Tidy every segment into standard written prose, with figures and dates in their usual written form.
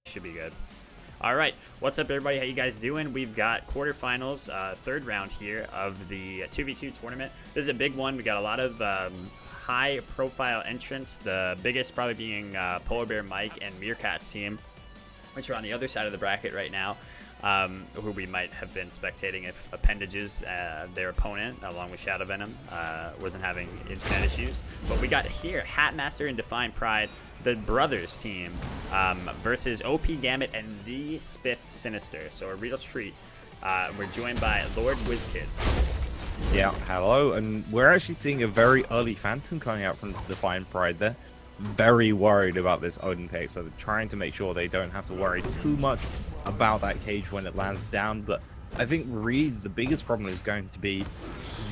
Should be good. All right, what's up, everybody? How you guys doing? We've got quarterfinals, third round here of the 2v2 tournament. This is a big one. We got a lot of high-profile entrants. The biggest probably being Polar Bear Mike and Meerkat's team, which are on the other side of the bracket right now. Who we might have been spectating if Appendages, their opponent, along with Shadow Venom, wasn't having internet issues. But we got here Hatmaster and Define Pride, the brothers team, versus OP Gambit and the Spiff Sinister. So a real treat. We're joined by Lord WizKid. Yeah, hello, and we're actually seeing a very early Phantom coming out from Define Pride there. Very worried about this Odin pick, so they're trying to make sure they don't have to worry too much about that cage when it lands down. But I think really the biggest problem is going to be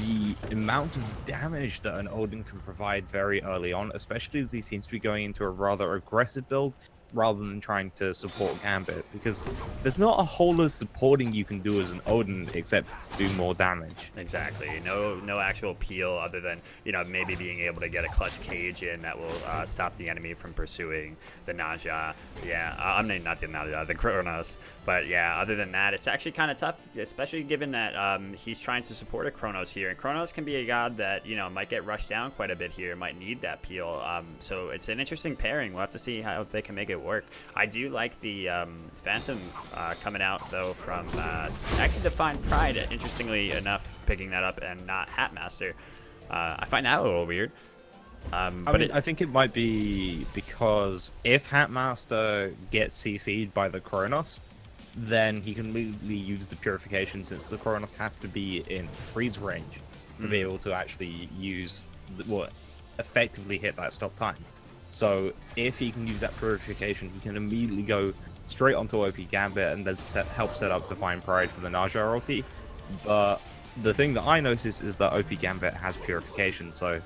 the amount of damage that an Odin can provide very early on, especially as he seems to be going into a rather aggressive build rather than trying to support Gambit, because there's not a whole lot of supporting you can do as an Odin except do more damage. Exactly. No actual peel other than, you know, maybe being able to get a clutch cage in that will stop the enemy from pursuing the Naja. Yeah, I mean, not the Naja, the Chronos. But yeah, other than that, it's actually kind of tough, especially given that he's trying to support a Chronos here. And Chronos can be a god that, you know, might get rushed down quite a bit here, might need that peel. So it's an interesting pairing. We'll have to see how they can make it work. I do like the Phantom coming out, though, from actually Define Pride, interestingly enough, picking that up and not Hatmaster. I find that a little weird. I think it might be because if Hatmaster gets CC'd by the Chronos, then he can immediately use the Purification, since the Chronos has to be in freeze range to be able to actually use, effectively hit that stop time. So if he can use that Purification, he can immediately go straight onto OP Gambit and then help set up Define Pride for the Naja ulti. But the thing that I noticed is that OP Gambit has Purification, so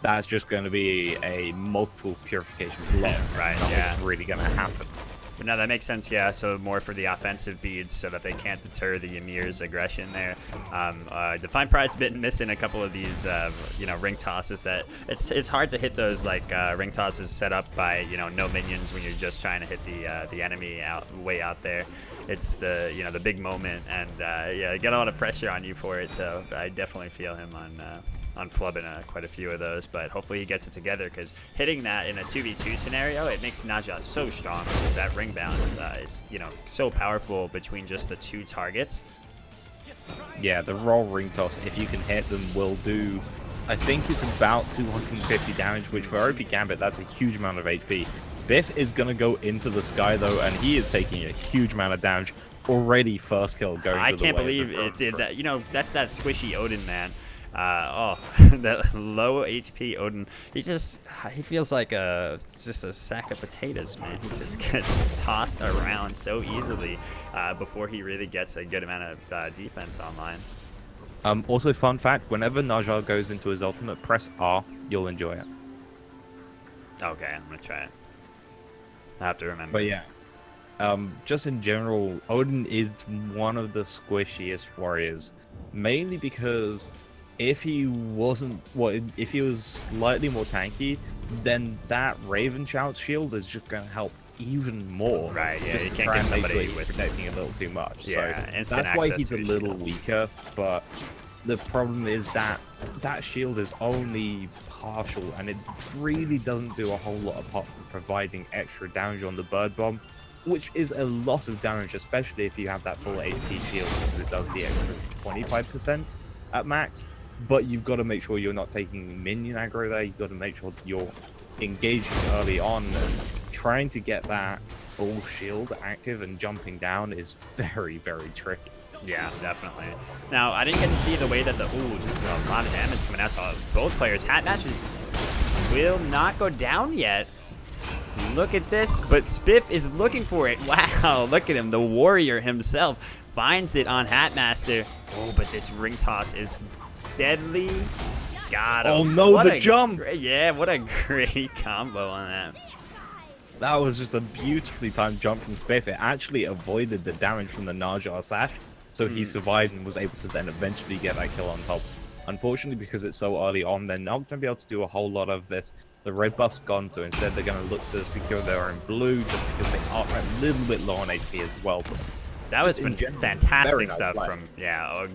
that's just going to be a multiple Purification block. Right, Nothing's really going to happen. But no, that makes sense, yeah. So more for the offensive beads so that they can't deter the Ymir's aggression there. Define Pride's been missing a couple of these, you know, ring tosses that it's hard to hit those like ring tosses set up by, you know, no minions when you're just trying to hit the enemy way out there. It's the, you know, the big moment, and yeah, get a lot of pressure on you for it. So I definitely feel him on flubbing quite a few of those, but hopefully he gets it together, because hitting that in a 2v2 scenario, it makes Naja so strong, because that ring bounce is, you know, so powerful between just the two targets. Yeah, the raw ring toss, if you can hit them, will do, I think it's about 250 damage, which for OP Gambit, that's a huge amount of HP. Spiff is going to go into the sky, though, and he is taking a huge amount of damage. Already first kill going I to the can't way believe it did that. You know, that's that squishy Odin, man. Oh, that low HP Odin. He feels like just a sack of potatoes, man. He just gets tossed around so easily before he really gets a good amount of defense online. Also, fun fact, whenever Naja goes into his ultimate, press R, you'll enjoy it. Okay, I'm gonna try it. I have to remember. But yeah, just in general, Odin is one of the squishiest warriors, mainly because if he wasn't, if he was slightly more tanky, then that Raven Shout shield is just going to help even more. Right, yeah, just you to can't try get and make somebody sure he's protecting a little too much. Yeah, so that's why he's a little shield. weaker, but the problem is that that shield is only partial, and it really doesn't do a whole lot apart from providing extra damage on the Bird Bomb, which is a lot of damage, especially if you have that full HP shield, because it does the extra 25% at max. But you've got to make sure you're not taking minion aggro there. You've got to make sure that you're engaging early on, and trying to get that full shield active and jumping down is very, very tricky. Yeah, definitely. Now, I didn't get to see the way that ooh, this is a lot of damage coming out to both players. Hatmaster will not go down yet. Look at this, but Spiff is looking for it. Wow, look at him. The warrior himself finds it on Hatmaster. Oh, but this ring toss is deadly. Got him. Oh no, the jump! Yeah, what a great combo on that. That was just a beautifully timed jump from Spiff. It actually avoided the damage from the Naja sash, so he survived and was able to then eventually get that kill on top. Unfortunately, because it's so early on, they're not going to be able to do a whole lot of this The red buff's gone, so instead they're going to look to secure their own blue just because they are a little bit low on HP as well. But that was fantastic nice stuff play. from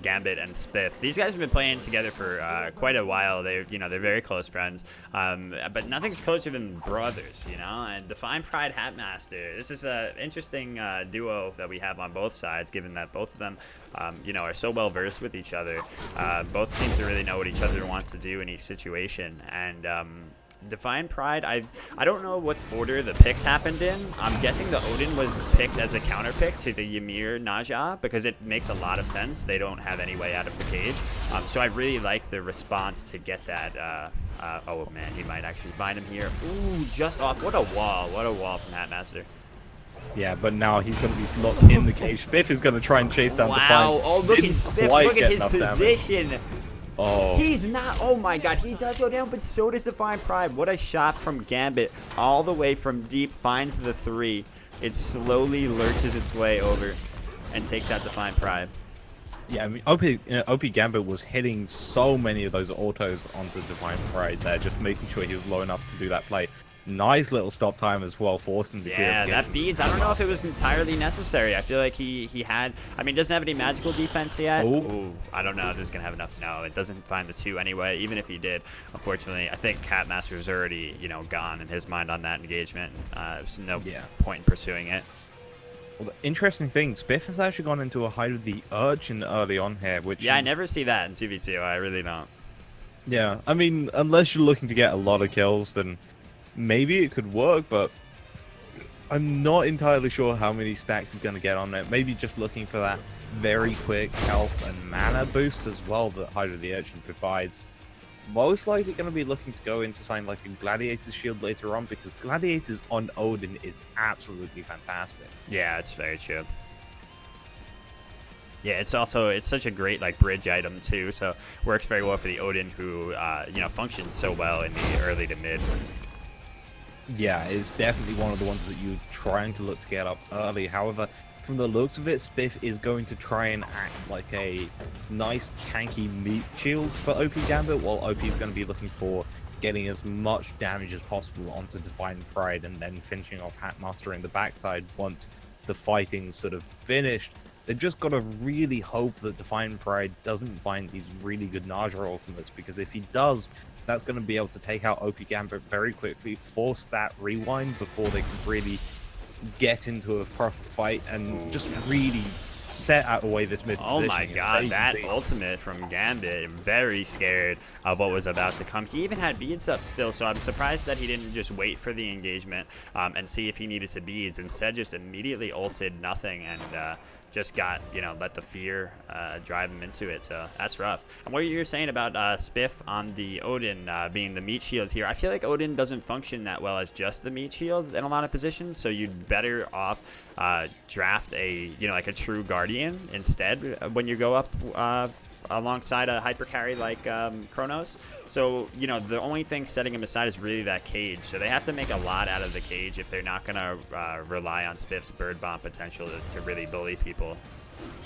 Gambit and Spiff. These guys have been playing together for quite a while. They're very close friends, but nothing's closer than brothers, And Define Pride Hatmaster. This is an interesting duo that we have on both sides, given that both of them, are so well versed with each other. Both seem to really know what each other wants to do in each situation, and. Define Pride, I don't know what order the picks happened in. I'm guessing the Odin was picked as a counter pick to the Ymir Naja because it makes a lot of sense. They don't have any way out of the cage. So I really like the response to get that. Oh man, he might actually find him here. Ooh, just off. What a wall. What a wall from Hatmaster. Yeah, but now he's going to be locked in the cage. Spiff is going to try and chase down Define. Wow. Oh, look at Spiff. Look at his position. Damage. Oh. He's not. Oh my god, he does go down, but so does Define Pride. What a shot from Gambit. All the way from deep, finds the 3. It slowly lurches its way over and takes out Define Pride. Yeah, I mean, OP Gambit was hitting so many of those autos onto Define Pride there, just making sure he was low enough to do that play. Nice little stop time as well, forced him to that beads. I don't know if it was entirely necessary. I feel like he had. I mean, doesn't have any magical defense yet. Ooh, I don't know if this is gonna have enough. No, it doesn't find the 2 anyway. Even if he did, unfortunately, I think Hatmaster was already gone in his mind on that engagement. There's no point in pursuing it. Well, the interesting thing, Spiff has actually gone into a hide of the Urchin early on here, which I never see that in 2v2. I really don't. Yeah, I mean, unless you're looking to get a lot of kills, then maybe it could work, but I'm not entirely sure how many stacks he's going to get on it. Maybe just looking for that very quick health and mana boost as well that Hide of the Urchin provides. Most likely going to be looking to go into something like a Gladiator's Shield later on, because Gladiators on Odin is absolutely fantastic. Yeah, it's very true. Yeah, it's such a great bridge item too, so works very well for the Odin who functions so well in the early to mid. Yeah, it's definitely one of the ones that you're trying to look to get up early. However, from the looks of it, Spiff is going to try and act like a nice tanky meat shield for OP Gambit, while OP is going to be looking for getting as much damage as possible onto Define Pride and then finishing off Hatmaster in the backside once the fighting's sort of finished. They've just got to really hope that Define Pride doesn't find these really good Naja ultimates, because if he does, that's going to be able to take out OP Gambit very quickly, force that rewind before they can really get into a proper fight and just really set out away this misposition. Oh my god, that ultimate from Gambit, very scared of what was about to come. He even had beads up still, so I'm surprised that he didn't just wait for the engagement and see if he needed to beads. Instead, just immediately ulted nothing and just got, let the fear drive him into it. So that's rough. And what you're saying about Spiff on the Odin being the meat shield here, I feel like Odin doesn't function that well as just the meat shield in a lot of positions. So you'd better off draft a, like a true guardian instead when you go up alongside a hyper carry like Chronos. So, the only thing setting him aside is really that cage. So they have to make a lot out of the cage if they're not going to rely on Spiff's bird bomb potential to really bully people.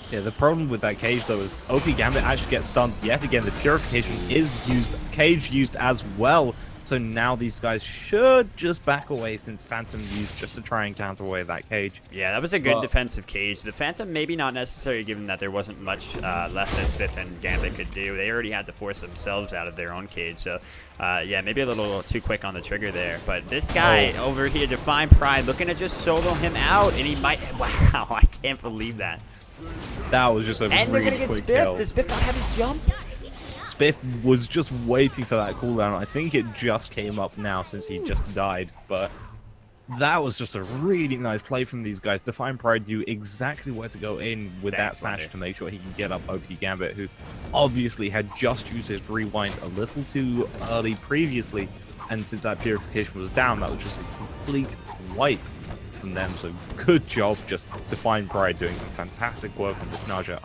Yeah, the problem with that cage though is OP Gambit actually gets stunned yet again. The purification is used, cage used as well. So now these guys should just back away since Phantom used just to try and counter away that cage. Yeah, that was a good defensive cage. The Phantom maybe not necessary given that there wasn't much left that Spiff and Gambit could do. They already had to force themselves out of their own cage. So yeah, maybe a little too quick on the trigger there. But this guy over here, Define Pride, looking to just solo him out, and he might. Wow, I can't believe that. That was just a and really they're gonna get quick Spiff. kill. Does Spiff not have his jump? Spiff was just waiting for that cooldown. I think it just came up now since he just died, but that was just a really nice play from these guys. Define Pride knew exactly where to go in with that sash to make sure he can get up OP Gambit, who obviously had just used his rewind a little too early previously, and since that purification was down, that was just a complete wipe from them. So good job, just Define Pride doing some fantastic work on this Naja.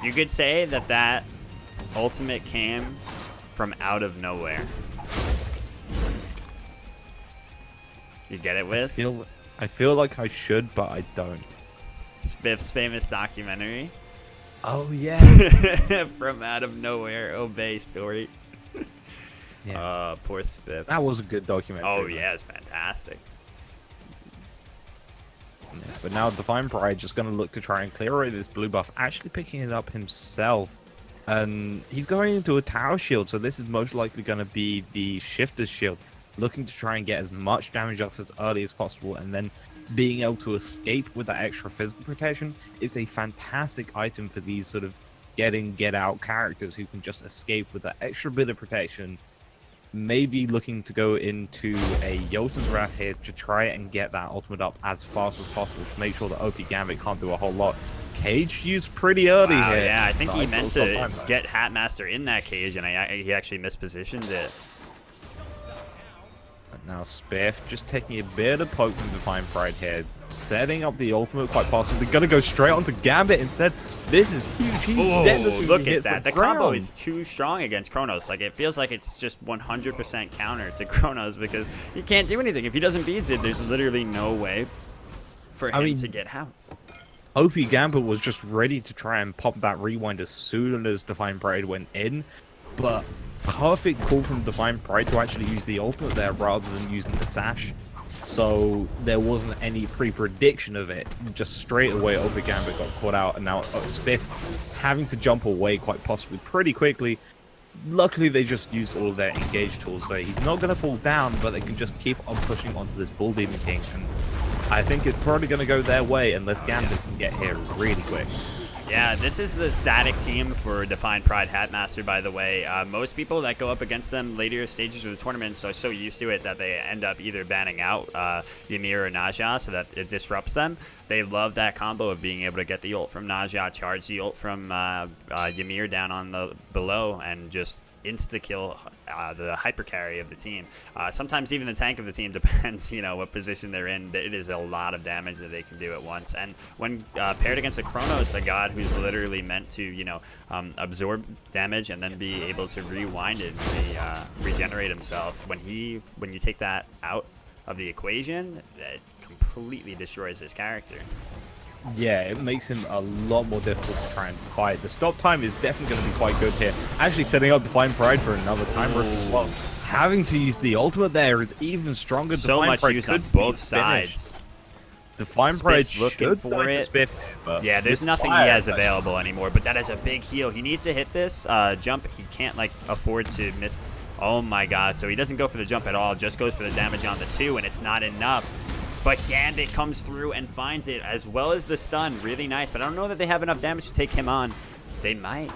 You could say that ultimate came from out of nowhere. You get it, Wiz? I feel like I should, but I don't. Spiff's famous documentary. Oh, yes. From out of nowhere, obey story. Yeah. Poor Spiff. That was a good documentary. Oh yeah, it's fantastic. Yeah, but now Divine Pride just going to look to try and clear away this blue buff, actually picking it up himself. And he's going into a tower shield, so this is most likely going to be the Shifter's shield, looking to try and get as much damage off as early as possible, and then being able to escape with that extra physical protection is a fantastic item for these sort of get out characters who can just escape with that extra bit of protection. Maybe looking to go into a Jotun's Wrath here to try and get that ultimate up as fast as possible to make sure that OP Gambit can't do a whole lot. Cage used pretty early here. Yeah, I think he meant to get Hatmaster in that cage, and he actually mispositioned it. But now Spiff just taking a bit of poke from Divine Pride here, setting up the ultimate quite possibly. Gonna go straight onto Gambit instead. This is huge. He's dead as soon as look he at hits that. The combo is too strong against Chronos. Like, it feels like it's just 100% counter to Chronos because he can't do anything. If he doesn't beat it, there's literally no way for him to get out. OP Gambit was just ready to try and pop that rewind as soon as Divine Pride went in, but perfect call from Divine Pride to actually use the ultimate there rather than using the sash. So there wasn't any pre-prediction of it. Just straight away OP Gambit got caught out, and now Spiff having to jump away quite possibly pretty quickly. Luckily they just used all of their engage tools, so he's not going to fall down, but they can just keep on pushing onto this Bull Demon King, and I think it's probably going to go their way unless Gambit can get here really quick. Yeah, this is the static team for Divine Pride Hatmaster, by the way. Most people that go up against them later stages of the tournament are so used to it that they end up either banning out Ymir or Naja so that it disrupts them. They love that combo of being able to get the ult from Naja, charge the ult from Ymir down on the below, and just insta-kill the hyper carry of the team. Sometimes even the tank of the team, depends, you know, what position they're in. It is a lot of damage that they can do at once. And when paired against a Chronos, a god who's literally meant to, you know, absorb damage and then be able to rewind it and regenerate himself, when you take that out of the equation, it completely destroys his character. Yeah, it makes him a lot more difficult to try and fight. The stop time is definitely going to be quite good here. Actually setting up Divine Pride for another time rift as well. Having to use the ultimate there is even stronger. So Divine much Pride use on both sides. Divine Pride looking for it. Spiff, yeah, there's nothing he has available anymore, but that is a big heal. He needs to hit this jump. He can't, like, afford to miss. Oh my god, so he doesn't go for the jump at all, just goes for the damage on the 2, and it's not enough. But Gambit comes through and finds it, as well as the stun. Really nice, but I don't know that they have enough damage to take him on. They might.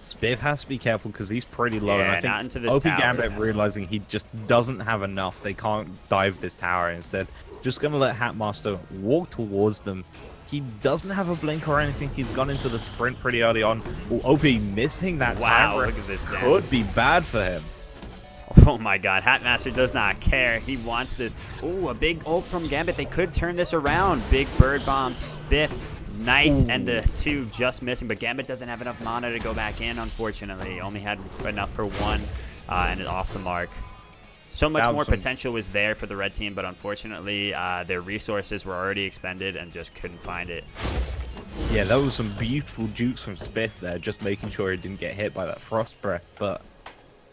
Spiff has to be careful because he's pretty low. Yeah, and I think not into this OP tower. Gambit realizing he just doesn't have enough. They can't dive this tower. Instead, just going to let Hatmaster walk towards them. He doesn't have a blink or anything. He's gone into the sprint pretty early on. OP missing that wow, tower look at this damage. could be bad for him. Oh my god, Hatmaster does not care. He wants this. Ooh, a big ult from Gambit. They could turn this around. Big bird bomb, Spiff. Nice. Ooh. And the 2 just missing, but Gambit doesn't have enough mana to go back in, unfortunately. Only had enough for 1 and off the mark. So much more potential was there for the red team, but unfortunately their resources were already expended and just couldn't find it. Yeah, that was some beautiful jukes from Spiff there, just making sure he didn't get hit by that frost breath, but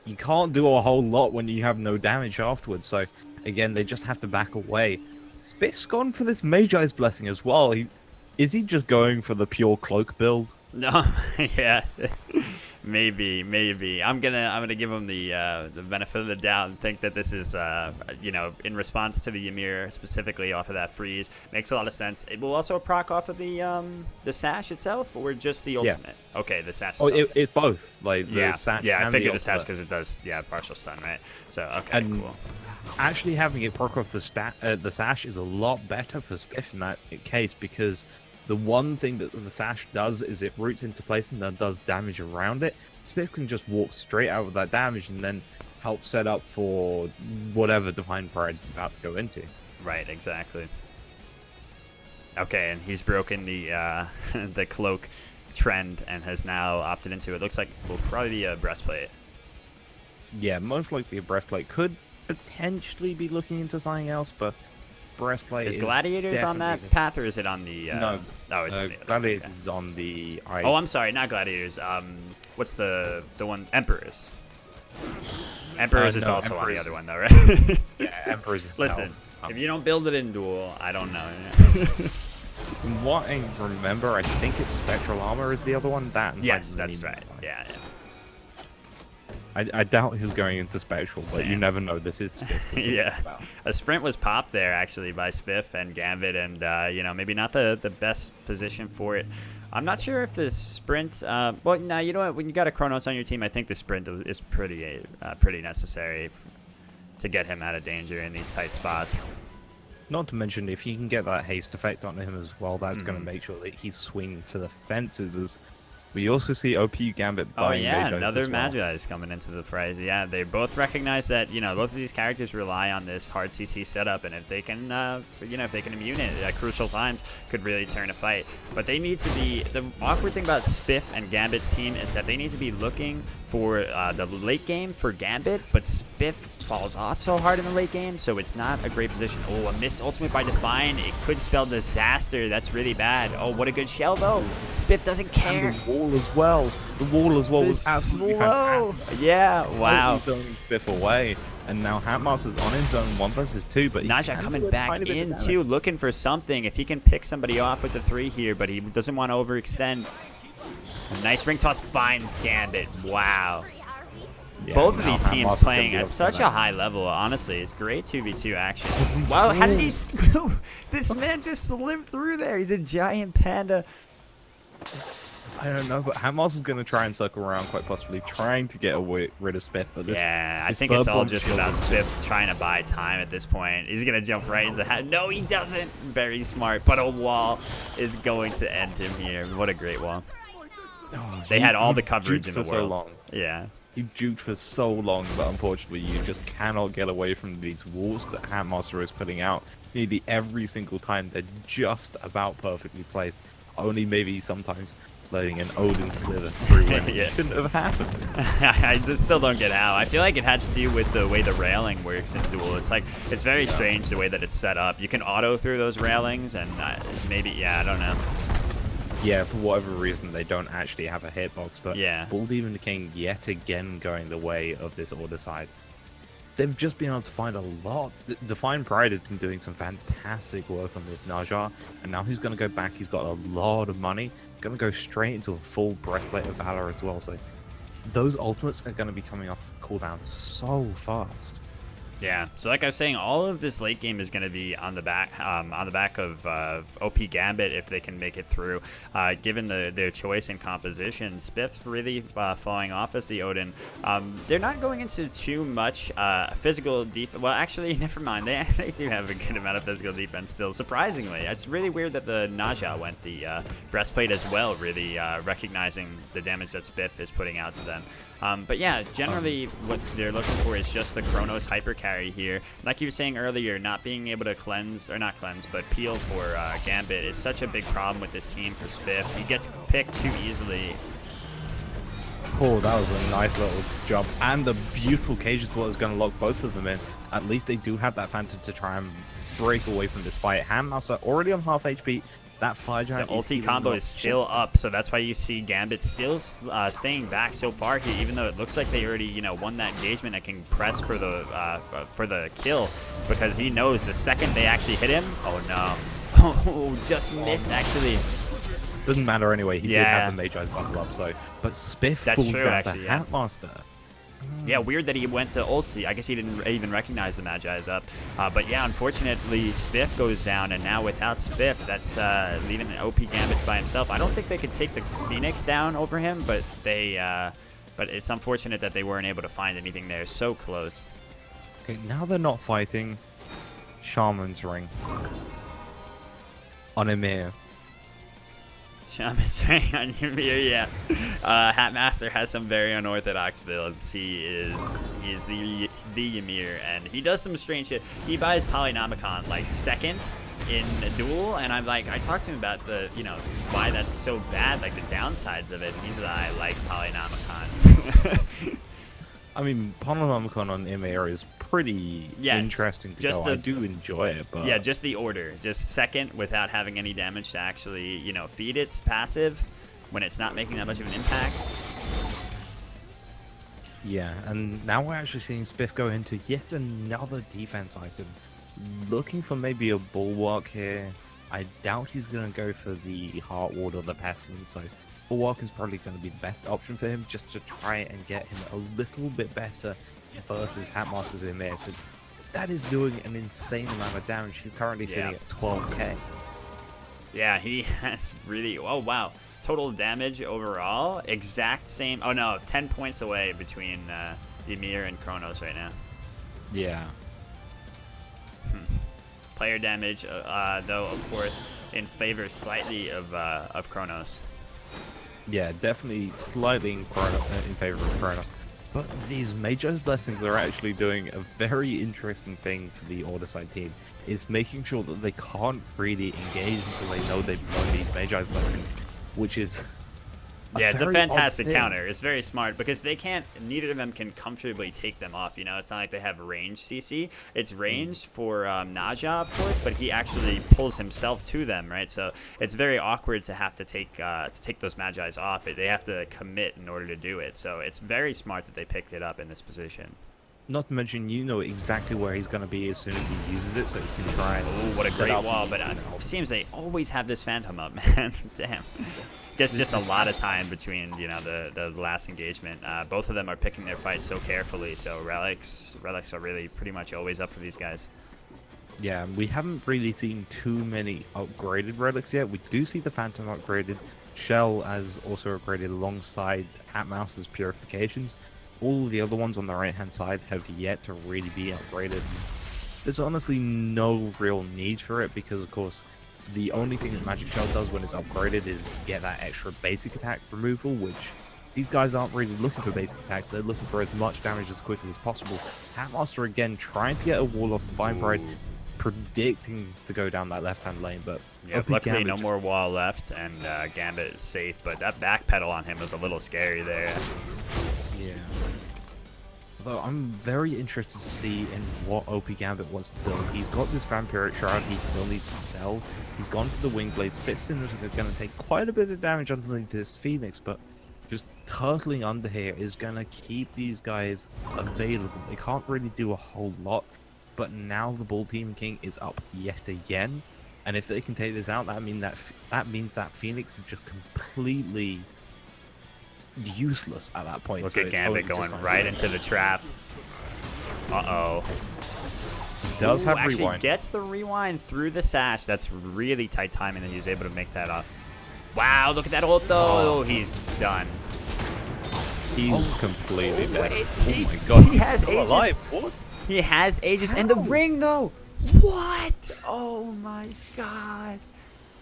you can't do a whole lot when you have no damage afterwards, so again, they just have to back away. Spiff's gone for this Magi's Blessing as well. Is he just going for the pure cloak build? No, yeah, maybe. I'm gonna give him the benefit of the doubt and think that this is you know, in response to the Ymir specifically off of that freeze. Makes a lot of sense. It will also proc off of the sash itself, or just the ultimate. Yeah. Okay, the sash. Oh, it's both. Like the sash. Yeah, I figured the sash because it does. Yeah, partial stun, right? So okay, and cool. Actually, having it proc off the sash is a lot better for Spiff in that case, because the one thing that the sash does is it roots into place and then does damage around it. Spiff can just walk straight out with that damage and then help set up for whatever Divine Pride is about to go into. Right, exactly. Okay, and he's broken the the cloak trend and has now opted into it. Looks like it will probably be a breastplate. Yeah, most likely a breastplate. Could potentially be looking into something else, but breastplate is Gladiators on that path, or is it on the no, it's on the Gladiators is on the oh, I'm sorry, not Gladiators. What's the one? Emperors. Emperor's is no, also on the Emperor's other one, though, right? Yeah, Emperor's is Listen, health. if you don't build it in Duel, I don't know. From what I remember, I think it's Spectral Armor is the other one. That and Yes, that's right. Yeah, yeah. I doubt he's going into Spectral, but you never know. This is Spiff. Yeah. A sprint was popped there, actually, by Spiff and Gambit, and, you know, maybe not the best position for it. I'm not sure if the sprint... well, no, you know what? When you got a Chronos on your team, I think the sprint is pretty necessary to get him out of danger in these tight spots. Not to mention, if you can get that haste effect on him as well, that's going to make sure that he's swinging for the fences. As we also see OP Gambit buying Magis another as well. Magi is coming into the fray. Yeah, they both recognize that, you know, both of these characters rely on this hard CC setup, and if they can, you know, if they can immune it at crucial times, could really turn a fight. But they need to be, the awkward thing about Spiff and Gambit's team is that they need to be looking for the late game for Gambit, but Spiff falls off so hard in the late game, so it's not a great position. Oh, a missed ultimate by Define. It could spell disaster. That's really bad. Oh, what a good shell, though. Spiff doesn't care. And the wall as well. The wall as well was absolutely fantastic. Yeah, wow. Zoning Spiff away. And now Hatmaster's on in zone 1 versus 2, but NShadow coming back in, too, looking for something. If he can pick somebody off with the 3 here, but he doesn't want to overextend. A nice ring toss finds Gambit. Wow. Yeah, both of these teams playing at such a high level, honestly. It's great 2v2 action. Wow, how did he... This man just slipped through there. He's a giant panda. I don't know, but Hamas is going to try and circle around, quite possibly trying to get rid of Spiff. But this, yeah, I think it's all just about Spiff trying to buy time at this point. He's going to jump right into hat. No, he doesn't. Very smart, but a wall is going to end him here. What a great wall. Oh, they had all the coverage in the world. So long. Yeah. He juked for so long, but unfortunately, you just cannot get away from these walls that Handmaster is putting out. Nearly every single time, they're just about perfectly placed. Only maybe sometimes letting an Odin slither through when it shouldn't have happened. I just still don't get how. I feel like it had to do with the way the railing works in Duel. It's like, it's very strange the way that it's set up. You can auto through those railings, and maybe, yeah, I don't know. Yeah, for whatever reason, they don't actually have a hitbox, but yeah. Ball Demon the King yet again going the way of this order side. They've just been able to find a lot. Define Pride has been doing some fantastic work on this Naja, and now he's going to go back. He's got a lot of money. Going to go straight into a full Breastplate of Valor as well, so those ultimates are going to be coming off cooldown so fast. Yeah, so like I was saying, all of this late game is going to be on the back of OP Gambit if they can make it through. Given their choice and composition, Spiff really falling off as the Odin. They're not going into too much physical defense. Well, actually, never mind. They do have a good amount of physical defense still, surprisingly. It's really weird that the Naja went the breastplate as well, really recognizing the damage that Spiff is putting out to them. But yeah, generally what they're looking for is just the Chronos hyper carry here. Like you were saying earlier, not being able to cleanse, or not cleanse, but peel for Gambit is such a big problem with this team for Spiff. He gets picked too easily. Oh, that was a nice little jump. And the beautiful cage is what is going to lock both of them in. At least they do have that Phantom to try and break away from this fight. Handmaster already on half HP. That Fire Giant, the ulti combo is still up, so that's why you see Gambit still staying back so far here, even though it looks like they already, you know, won that engagement and can press for the kill, because he knows the second they actually hit him. Oh no! Oh, just missed actually. Doesn't matter anyway. He did have the Magi's buckle up, so but Spiff falls down to Hatmaster. Yeah, weird that he went to ulti. I guess he didn't even recognize the Magi's up. But yeah, unfortunately, Spiff goes down, and now without Spiff, that's leaving an OP Gambit by himself. I don't think they could take the Phoenix down over him, but but it's unfortunate that they weren't able to find anything there. So close. Okay, now they're not fighting. Shaman's Ring on Ymir. Shaman's Ring on Ymir, yeah. Hatmaster has some very unorthodox builds. He is the Ymir, and he does some strange shit. He buys Polynomicon like second in Duel, and I talked to him about the, you know, why that's so bad, like the downsides of it. And he's like, I like Polynomicons. I mean, Polynomicon on Ymir is pretty interesting to go. I do enjoy it, but yeah, just the order, just second without having any damage to actually, you know, feed its passive when it's not making that much of an impact. Yeah, and now we're actually seeing Spiff go into yet another defense item, looking for maybe a bulwark here. I doubt he's going to go for the Heartward or the Pestilence, so bulwark is probably going to be the best option for him, just to try and get him a little bit better versus Hatmaster Zha Ymir. So that is doing an insane amount of damage. He's currently sitting at 12k. Yeah, he has really... Oh, wow. Total damage overall, exact same... Oh, no, 10 points away between Ymir and Chronos right now. Yeah. Player damage, though, of course, in favor slightly of Chronos. Yeah, definitely slightly in favor of Chronos. But these Magi's Blessings are actually doing a very interesting thing for the Order side team. Is making sure that they can't really engage until they know they've won these Magi's Blessings, which is yeah, it's a fantastic counter. It's very smart because they can't, neither of them can comfortably take them off. You know, it's not like they have range CC. It's ranged for Naja, of course, but he actually pulls himself to them, right? So it's very awkward to have to take those Magi's off. They have to commit in order to do it. So it's very smart that they picked it up in this position. Not to mention, you know exactly where he's going to be as soon as he uses it, so you can try and... Oh, what a great wall, but it seems they always have this Phantom up, man. Damn. Guess just a lot of time between, you know, the last engagement. Both of them are picking their fights so carefully, so relics are really pretty much always up for these guys. Yeah, we haven't really seen too many upgraded relics yet. We do see the Phantom upgraded. Shell has also upgraded alongside Hatmouse's Purifications. All the other ones on the right-hand side have yet to really be upgraded. There's honestly no real need for it because, of course, the only thing that Magic Shell does when it's upgraded is get that extra basic attack removal, which these guys aren't really looking for basic attacks. They're looking for as much damage as quickly as possible. Hatmaster, again, trying to get a wall off Divine Pride, predicting to go down that left-hand lane, but... Yeah, luckily no more wall left, and Gambit is safe, but that backpedal on him was a little scary there. Yeah. Although I'm very interested to see in what OP Gambit wants to build. He's got this Vampiric Shroud he still needs to sell. He's gone for the Wing Blade. Spitsin is going to take quite a bit of damage underneath this Phoenix, but just turtling under here is going to keep these guys available. They can't really do a whole lot, but now the Bull Team King is up yet again. And if they can take this out, that means that Phoenix is just completely useless at that point. Look at Gambit going right into the trap. Uh-oh. He does have actually rewind. Gets the rewind through the sash. That's really tight timing that he was able to make that up. Wow, look at that ult though. Oh, he's done. He's completely dead. Wait, oh my god, he has still Aegis. alive. What? He has Aegis. And the ring though. What? Oh my god.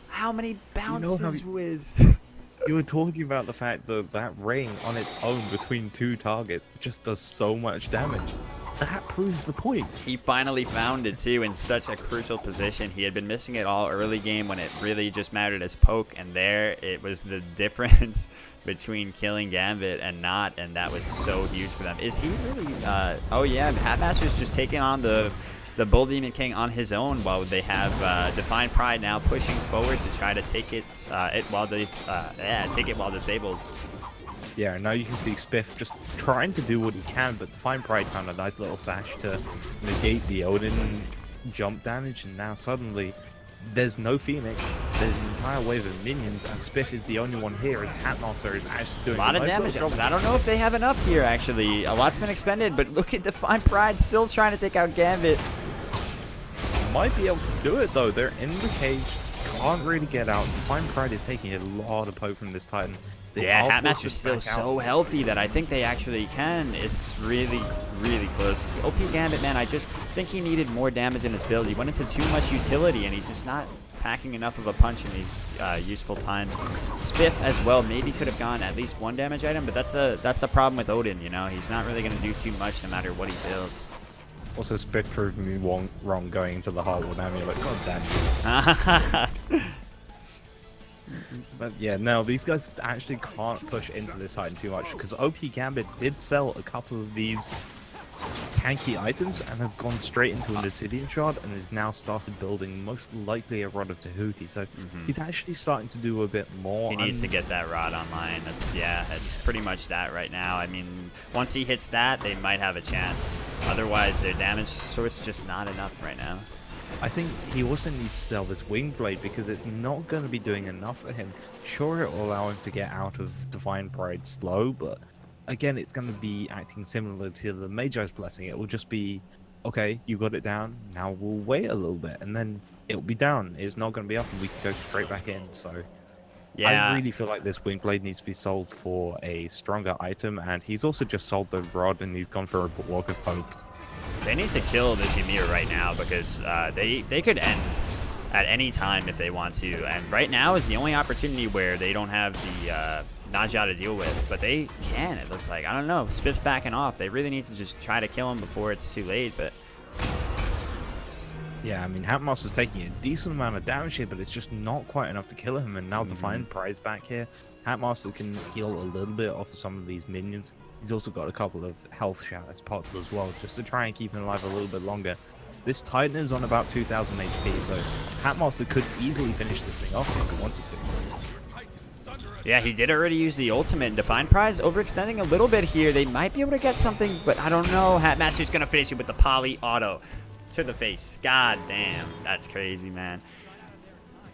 How many bounces whizzed? You were talking about the fact that that ring on its own between two targets just does so much damage. That proves the point. He finally found it too in such a crucial position. He had been missing it all early game when it really just mattered as poke, and there it was the difference between killing Gambit and not, and that was so huge for them. Is he really oh yeah, Hatmaster's just taking on the Bull Demon King on his own while they have Divine Pride now pushing forward to try to take it while disabled. Yeah, now you can see Spiff just trying to do what he can, but Divine Pride found a nice little sash to negate the Odin jump damage, and now suddenly there's no Phoenix, there's an entire wave of minions, and Spiff is the only one here as Hatmaster is actually doing a lot of damage. I don't know if they have enough here, actually. A lot's been expended, but look at Divine Pride still trying to take out Gambit. Might be able to do it, though. They're in the cage, can't really get out. Divine Pride is taking a lot of poke from this Titan. Yeah, Hatmaster's still so healthy that I think they actually can. It's really, really close. OP Gambit, man, I just think he needed more damage in his build. He went into too much utility, and he's just not packing enough of a punch in these useful times. Spiff as well maybe could have gone at least one damage item, but that's the problem with Odin, you know? He's not really going to do too much no matter what he builds. Also, Spiff proved me wrong going into the Heartward Amulet. God damn you. But yeah, no, these guys actually can't push into this Titan too much because OP Gambit did sell a couple of these tanky items and has gone straight into an Obsidian Shard and has now started building most likely a Rod of Tahuti. So he's actually starting to do a bit more. He needs to get that Rod online. It's pretty much that right now. I mean, once he hits that, they might have a chance. Otherwise, their damage source is just not enough right now. I think he also needs to sell this Wing Blade because it's not going to be doing enough for him. Sure, it will allow him to get out of Divine Pride slow, but again, it's going to be acting similar to the Magi's Blessing. It will just be, okay, you got it down, now we'll wait a little bit, and then it'll be down. It's not going to be up, and we can go straight back in. So yeah, I really feel like this Wing Blade needs to be sold for a stronger item, and he's also just sold the Rod, and he's gone for a Walk of Hope. They need to kill this Ymir right now because they could end at any time if they want to. And right now is the only opportunity where they don't have the Naja to deal with. But they can, it looks like. I don't know. Spiff's backing off. They really need to just try to kill him before it's too late. But yeah, I mean, Hatmaster's taking a decent amount of damage here, but it's just not quite enough to kill him. And now Divine Prize back here. Hatmaster can heal a little bit off of some of these minions. He's also got a couple of health shatters pots as well, just to try and keep him alive a little bit longer. This Titan is on about 2,000 HP, so Hatmaster could easily finish this thing off if he wanted to. Yeah, he did already use the ultimate and Divine Prize, overextending a little bit here. They might be able to get something, but I don't know. Hatmaster's going to finish it with the poly auto to the face. God damn, that's crazy, man.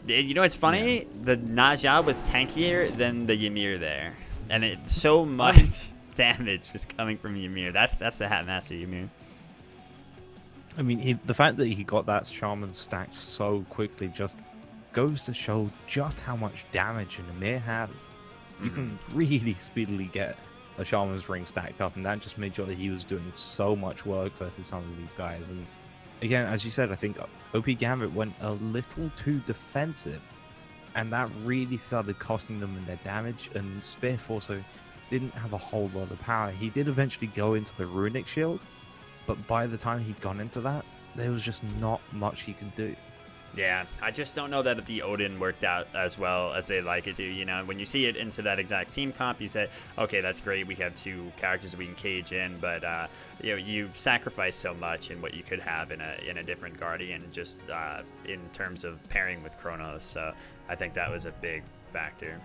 You know what's funny? Yeah. The Naja was tankier than the Ymir there, and it's so much damage was coming from Ymir. That's the Hatmaster Ymir. I mean, the fact that he got that Shaman stacked so quickly just goes to show just how much damage an Ymir has. You can really speedily get a Shaman's Ring stacked up, and that just made sure that he was doing so much work versus some of these guys. And again, as you said, I think OP Gambit went a little too defensive, and that really started costing them in their damage. And Spiff also didn't have a whole lot of power. He did eventually go into the Runic Shield, but by the time he'd gone into that, there was just not much he could do. Yeah, I just don't know that the Odin worked out as well as they like it to. You know, when you see it into that exact team comp, you say, okay, that's great. We have two characters we can cage in, but you know, you've sacrificed so much in what you could have in a different Guardian, just in terms of pairing with Chronos. So I think that was a big factor.